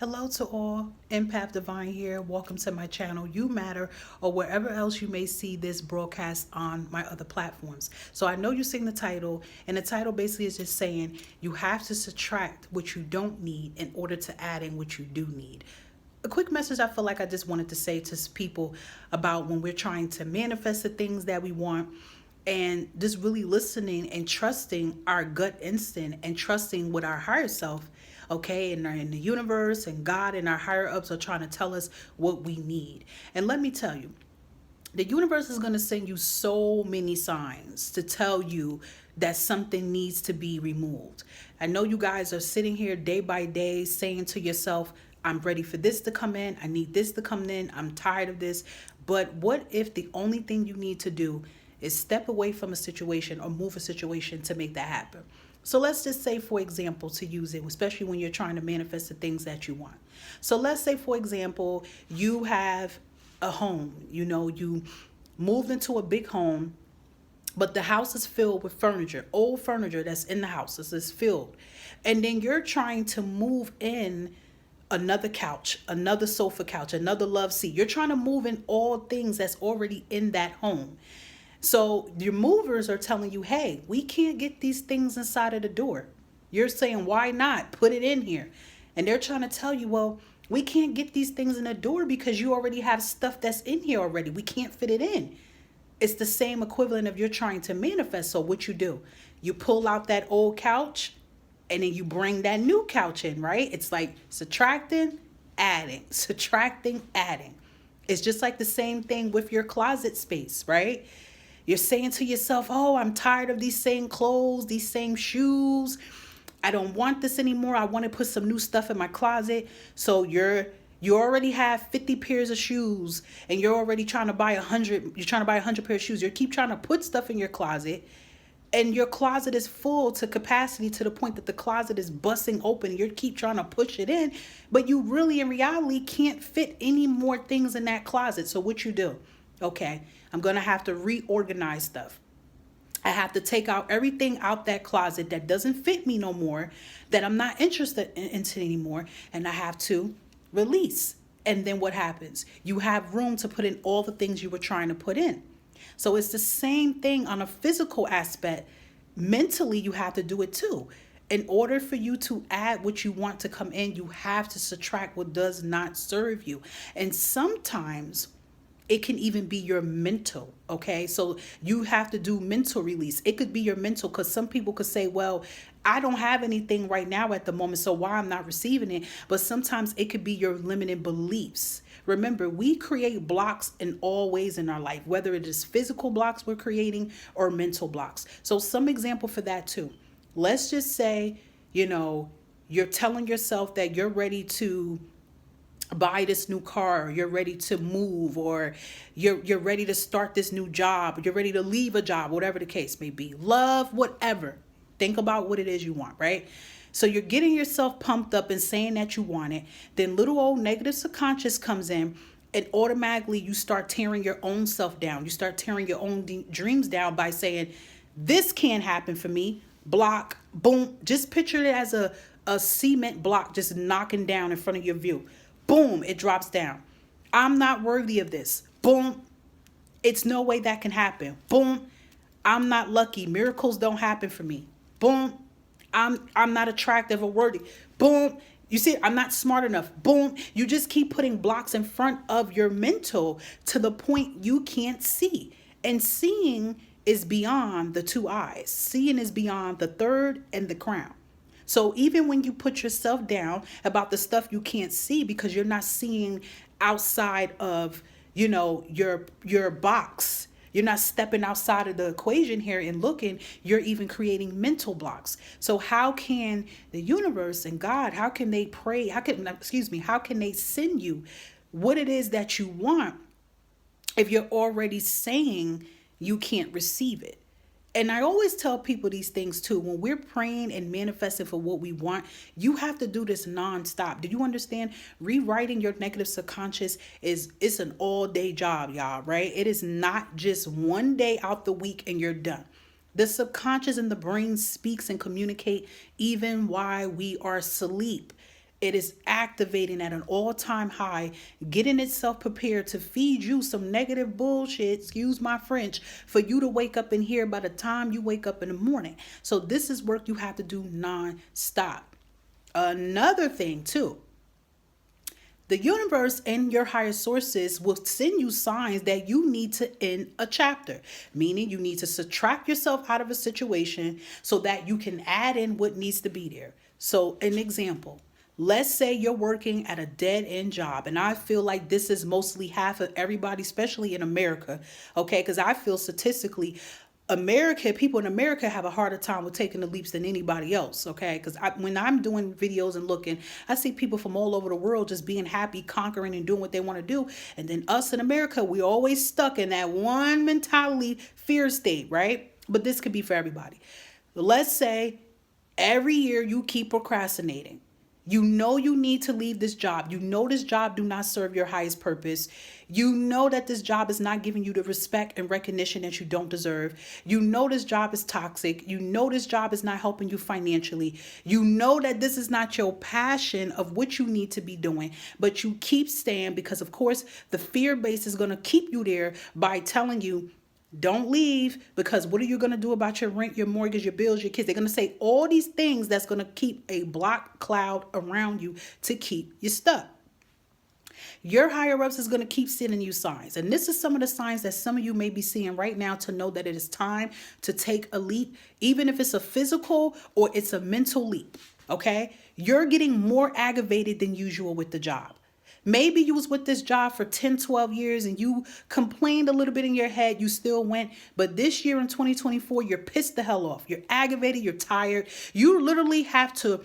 Hello to all, Empathdivine here. Welcome to my channel, You Matter, or wherever else you may see this broadcast on my other platforms. So I know you've seen the title, and the title basically is just saying you have to subtract what you don't need in order to add in what you do need. A quick message I feel like I just wanted to say to people about when we're trying to manifest the things that we want, and just really listening and trusting our gut instinct and trusting what our higher self, okay, and in the universe and God and our higher ups are trying to tell us what we need. And let me tell you, the universe is going to send you so many signs to tell you that something needs to be removed. I know you guys are sitting here day by day saying to yourself, I'm ready for this to come in. I need this to come in. I'm tired of this. But what if the only thing you need to do is step away from a situation or move a situation to make that happen? So let's just say, for example, to use it, especially when you're trying to manifest the things that you want. So let's say, for example, you have a home, you moved into a big home, but the house is filled with furniture, old furniture that's in the house. This is filled. And then you're trying to move in another couch, another sofa couch, another love seat. You're trying to move in all things that's already in that home. So your movers are telling you, hey, we can't get these things inside of the door. You're saying, why not? Put it in here. And they're trying to tell you, well, we can't get these things in the door because you already have stuff that's in here already. We can't fit it in. It's the same equivalent of you're trying to manifest. So what you do, you pull out that old couch and then you bring that new couch in, right? It's like subtracting, adding, subtracting, adding. It's just like the same thing with your closet space, right? You're saying to yourself, oh, I'm tired of these same clothes, these same shoes. I don't want this anymore. I want to put some new stuff in my closet. So you already have 50 pairs of shoes and you're already trying to buy 100. You're trying to buy 100 pairs of shoes. You keep trying to put stuff in your closet and your closet is full to capacity to the point that the closet is busting open. You keep trying to push it in, but you really in reality can't fit any more things in that closet. So what you do? Okay, I'm going to have to reorganize stuff. I have to take out everything out that closet that doesn't fit me no more, that I'm not interested in anymore, and I have to release. And then what happens? You have room to put in all the things you were trying to put in. So it's the same thing on a physical aspect. Mentally, you have to do it too. In order for you to add what you want to come in, you have to subtract what does not serve you. And sometimes it can even be your mental, okay? So you have to do mental release. It could be your mental, because some people could say, well, I don't have anything right now at the moment, so why I'm not receiving it? But sometimes it could be your limiting beliefs. Remember, we create blocks in all ways in our life, whether it is physical blocks we're creating or mental blocks. So some example for that too. Let's just say, you're telling yourself that you're ready to buy this new car, or you're ready to move, or you're ready to start this new job, or you're ready to leave a job, whatever the case may be. Love, whatever. Think about what it is you want, right? So you're getting yourself pumped up and saying that you want it. Then little old negative subconscious comes in, and automatically you start tearing your own self down. You start tearing your own dreams down by saying, this can't happen for me. Block, boom. Just picture it as a cement block just knocking down in front of your view. Boom, it drops down. I'm not worthy of this. Boom, it's no way that can happen. Boom, I'm not lucky. Miracles don't happen for me. Boom, I'm not attractive or worthy. Boom, you see, I'm not smart enough. Boom, you just keep putting blocks in front of your mental to the point you can't see. And seeing is beyond the two eyes. Seeing is beyond the third and the crown. So even when you put yourself down about the stuff you can't see because you're not seeing outside of, your box, you're not stepping outside of the equation here and looking, you're even creating mental blocks. So how can the universe and God, how can they how can they send you what it is that you want if you're already saying you can't receive it? And I always tell people these things too. When we're praying and manifesting for what we want, you have to do this nonstop. Do you understand? Rewriting your negative subconscious it's an all-day job, y'all, right? It is not just one day out the week and you're done. The subconscious and the brain speaks and communicate even while we are asleep. It is activating at an all-time high, getting itself prepared to feed you some negative bullshit, excuse my French, for you to wake up and hear by the time you wake up in the morning. So this is work you have to do non-stop. Another thing too, the universe and your higher sources will send you signs that you need to end a chapter, meaning you need to subtract yourself out of a situation so that you can add in what needs to be there. So an example, let's say you're working at a dead end job, and I feel like this is mostly half of everybody, especially in America, okay? Because I feel statistically, people in America have a harder time with taking the leaps than anybody else, okay? Because when I'm doing videos and looking, I see people from all over the world just being happy, conquering, and doing what they want to do. And then us in America, we always stuck in that one mentality, fear state, right? But this could be for everybody. Let's say every year you keep procrastinating. You know you need to leave this job. You know this job do not serve your highest purpose. You know that this job is not giving you the respect and recognition that you don't deserve. You know this job is toxic. You know this job is not helping you financially. You know that this is not your passion of what you need to be doing. But you keep staying because, of course, the fear base is going to keep you there by telling you, don't leave, because what are you going to do about your rent, your mortgage, your bills, your kids? They're going to say all these things that's going to keep a black cloud around you to keep you stuck. Your higher ups is going to keep sending you signs. And this is some of the signs that some of you may be seeing right now to know that it is time to take a leap, even if it's a physical or it's a mental leap. Okay? You're getting more aggravated than usual with the job. Maybe you was with this job for 10, 12 years and you complained a little bit in your head. You still went. But this year in 2024, you're pissed the hell off. You're aggravated. You're tired. You literally have to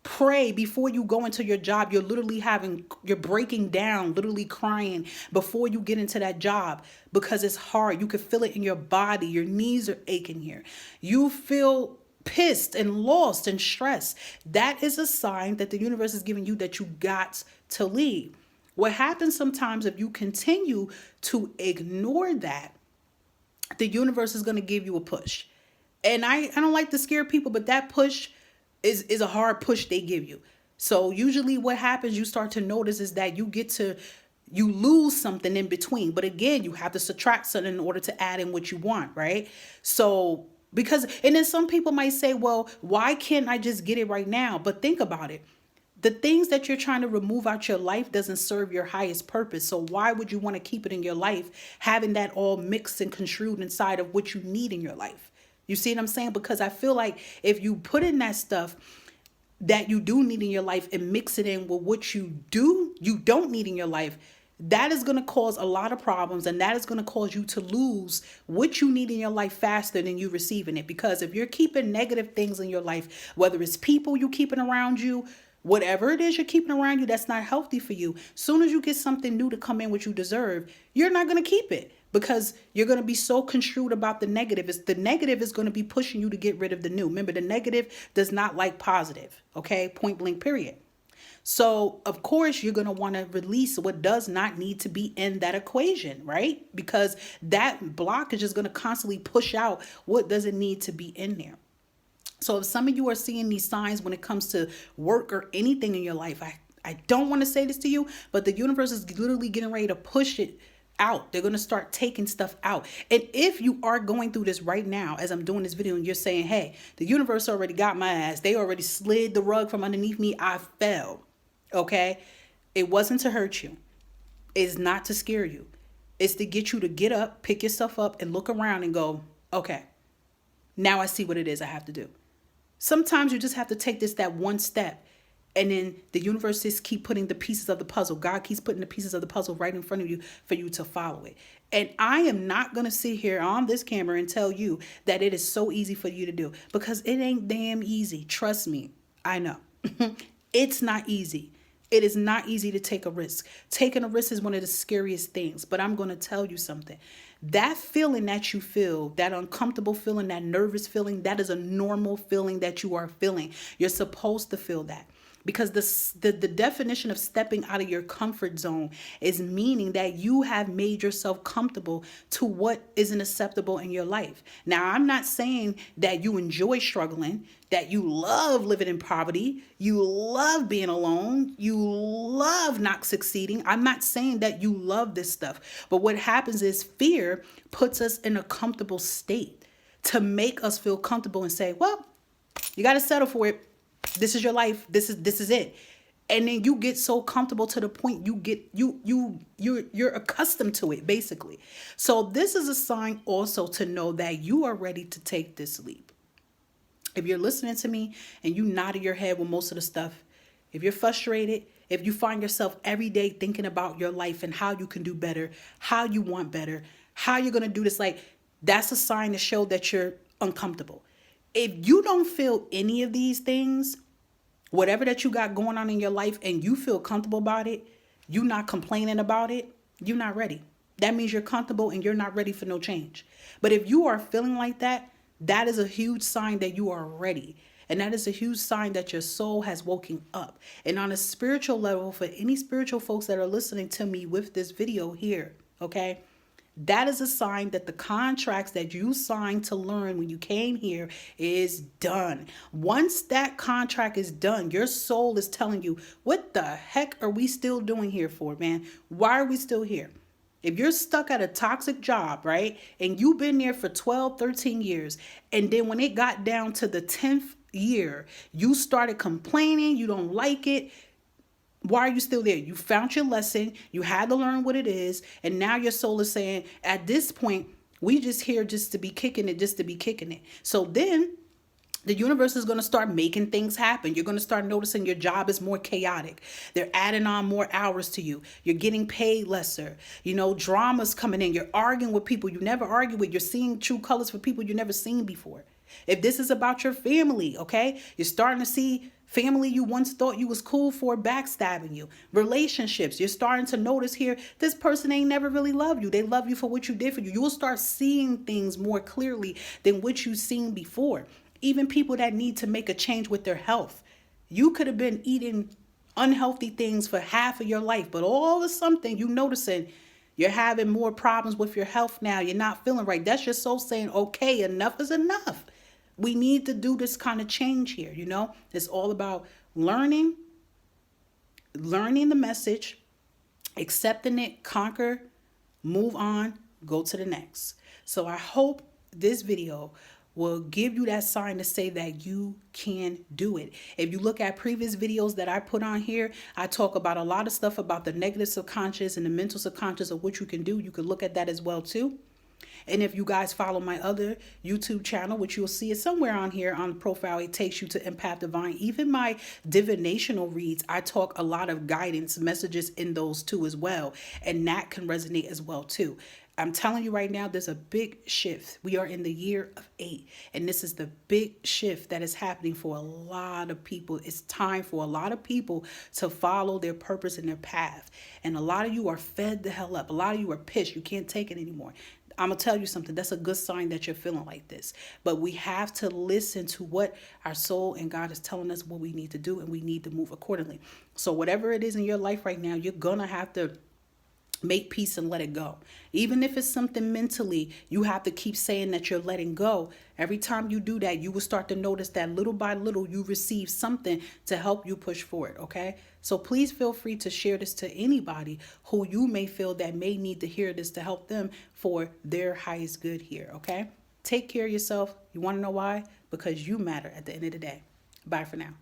pray before you go into your job. You're breaking down, literally crying before you get into that job because it's hard. You can feel it in your body. Your knees are aching here. You feel pissed and lost and stressed. That is a sign that the universe is giving you that you got to leave. What happens sometimes if you continue to ignore that, the universe is going to give you a push. And I don't like to scare people, but that push is a hard push they give you. So usually what happens, you start to notice is that you lose something in between. But again, you have to subtract something in order to add in what you want, right? So and then some people might say, well, why can't I just get it right now? But think about it. The things that you're trying to remove out your life doesn't serve your highest purpose. So why would you want to keep it in your life, having that all mixed and construed inside of what you need in your life? You see what I'm saying? Because I feel like if you put in that stuff that you do need in your life and mix it in with what you don't need in your life, that is going to cause a lot of problems, and that is going to cause you to lose what you need in your life faster than you receiving it. Because if you're keeping negative things in your life, whether it's people you keeping around you, whatever it is you're keeping around you that's not healthy for you, soon as you get something new to come in what you deserve, you're not going to keep it because you're going to be so construed about the negative. The negative is going to be pushing you to get rid of the new. Remember, the negative does not like positive. Okay? Point blank, period. So, of course, you're going to want to release what does not need to be in that equation, right? Because that block is just going to constantly push out what doesn't need to be in there. So if some of you are seeing these signs when it comes to work or anything in your life, I don't want to say this to you, but the universe is literally getting ready to push it out. They're going to start taking stuff out. And if you are going through this right now, as I'm doing this video, and you're saying, hey, the universe already got my ass. They already slid the rug from underneath me. I fell. Okay? It wasn't to hurt you. It's not to scare you. It's to get you to get up, pick yourself up, and look around and go, okay, now I see what it is I have to do. Sometimes you just have to take that one step. And then the universe just keep putting the pieces of the puzzle. God keeps putting the pieces of the puzzle right in front of you for you to follow it. And I am not going to sit here on this camera and tell you that it is so easy for you to do, because it ain't damn easy. Trust me. I know. It's not easy. It is not easy to take a risk. Taking a risk is one of the scariest things. But I'm going to tell you something. That feeling that you feel, that uncomfortable feeling, that nervous feeling, that is a normal feeling that you are feeling. You're supposed to feel that. Because the definition of stepping out of your comfort zone is meaning that you have made yourself comfortable to what isn't acceptable in your life. Now, I'm not saying that you enjoy struggling, that you love living in poverty, you love being alone, you love not succeeding. I'm not saying that you love this stuff. But what happens is fear puts us in a comfortable state to make us feel comfortable and say, well, you got to settle for it. This is your life. This is it. And then you get so comfortable to the point you're accustomed to it, basically. So this is a sign also to know that you are ready to take this leap. If you're listening to me and you nodded your head with most of the stuff, if you're frustrated, if you find yourself every day thinking about your life and how you can do better, how you want better, how you're going to do this, like, that's a sign to show that you're uncomfortable. If you don't feel any of these things, whatever that you got going on in your life, and you feel comfortable about it, you're not complaining about it, you're not ready. That means you're comfortable and you're not ready for no change. But if you are feeling like that, that is a huge sign that you are ready. And that is a huge sign that your soul has woken up. And on a spiritual level, for any spiritual folks that are listening to me with this video here, okay? That is a sign that the contracts that you signed to learn when you came here is done. Once that contract is done, your soul is telling you, what the heck are we still doing here for, man? Why are we still here? If you're stuck at a toxic job, right, and you've been there for 12, 13 years, and then when it got down to the 10th year, you started complaining, you don't like it, why are you still there? You found your lesson. You had to learn what it is. And now your soul is saying, at this point, we just here just to be kicking it, just to be kicking it. So then the universe is going to start making things happen. You're going to start noticing your job is more chaotic. They're adding on more hours to you. You're getting paid lesser. You know, drama's coming in. You're arguing with people you never argue with. You're seeing true colors for people you never seen before. If this is about your family, okay, you're starting to see family you once thought you was cool for backstabbing you. Relationships, you're starting to notice here, this person ain't never really loved you. They love you for what you did for you. You will start seeing things more clearly than what you've seen before. Even people that need to make a change with their health. You could have been eating unhealthy things for half of your life, but all of something you noticing you're having more problems with your health now. You're not feeling right. That's your soul saying, okay, enough is enough. We need to do this kind of change here, you know? It's all about learning the message, accepting it, conquer, move on, go to the next. So I hope this video will give you that sign to say that you can do it. If you look at previous videos that I put on here, I talk about a lot of stuff about the negative subconscious and the mental subconscious of what you can do. You can look at that as well too. And if you guys follow my other YouTube channel, which you'll see it somewhere on here on the profile, it takes you to Empathdivine. Even my divinational reads, I talk a lot of guidance messages in those too as well. And that can resonate as well too. I'm telling you right now, there's a big shift. We are in the year of 8, and this is the big shift that is happening for a lot of people. It's time for a lot of people to follow their purpose and their path. And a lot of you are fed the hell up. A lot of you are pissed. You can't take it anymore. I'm going to tell you something. That's a good sign that you're feeling like this. But we have to listen to what our soul and God is telling us what we need to do, and we need to move accordingly. So whatever it is in your life right now, you're going to have to make peace and let it go. Even if it's something mentally, you have to keep saying that you're letting go. Every time you do that, you will start to notice that little by little, you receive something to help you push forward, okay? So please feel free to share this to anybody who you may feel that may need to hear this to help them for their highest good here, okay? Take care of yourself. You want to know why? Because you matter at the end of the day. Bye for now.